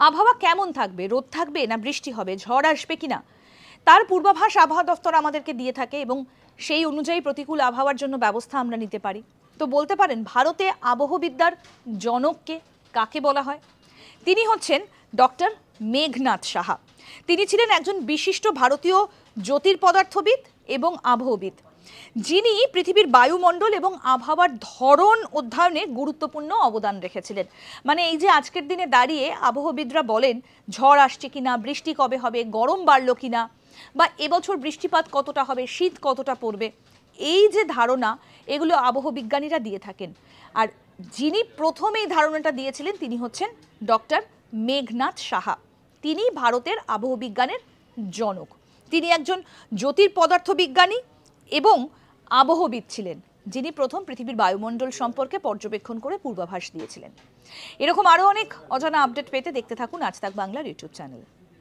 আবহাওয়া কেমন থাকবে, রোদ থাকবে না বৃষ্টি হবে, ঝড় আসবে কিনা, তার পূর্বাভাস আবহাওয়া দফতর আমাদেরকে দিয়ে থাকে এবং সেই অনুযায়ী প্রতিকূল আবহাওয়ার জন্য ব্যবস্থা আমরা নিতে পারি। তো বলতে পারেন ভারতে আবহবিদ্যার জনককে কাকে বলা হয়? তিনি হচ্ছেন ডক্টর মেঘনাথ সাহা। তিনি ছিলেন একজন বিশিষ্ট ভারতীয় জ্যোতির্পদার্থবিদ এবং আবহবিদ, যিনি পৃথিবীর বায়ুমণ্ডল এবং আবহাওয়ার ধরন অধ্যয়নে গুরুত্বপূর্ণ অবদান রেখেছিলেন। মানে এই যে আজকের দিনে দাঁড়িয়ে আবহবিদরা বলেন ঝড় আসছে কিনা, বৃষ্টি কবে হবে, গরম বাড়লো কিনা, বা এবছর বৃষ্টিপাত কতটা হবে, শীত কতটা পড়বে, এই যে ধারণা, এগুলো আবহবিজ্ঞানীরা দিয়ে থাকেন। আর যিনি প্রথম এই ধারণাটা দিয়েছিলেন তিনি হচ্ছেন ডক্টর মেঘনাথ সাহা। তিনি ভারতের আবহবিজ্ঞানের জনক। তিনি একজন জ্যোতির্পদার্থবিজ্ঞানী এবং আবহবিদ ছিলেন, যিনি প্রথম পৃথিবীর বায়ুমণ্ডল সম্পর্কে পর্যবেক্ষণ করে পূর্বাভাস দিয়েছিলেন। এরকম আরও অনেক অজানা আপডেট পেতে দেখতে থাকুন আজ তাক বাংলার ইউটিউব চ্যানেল।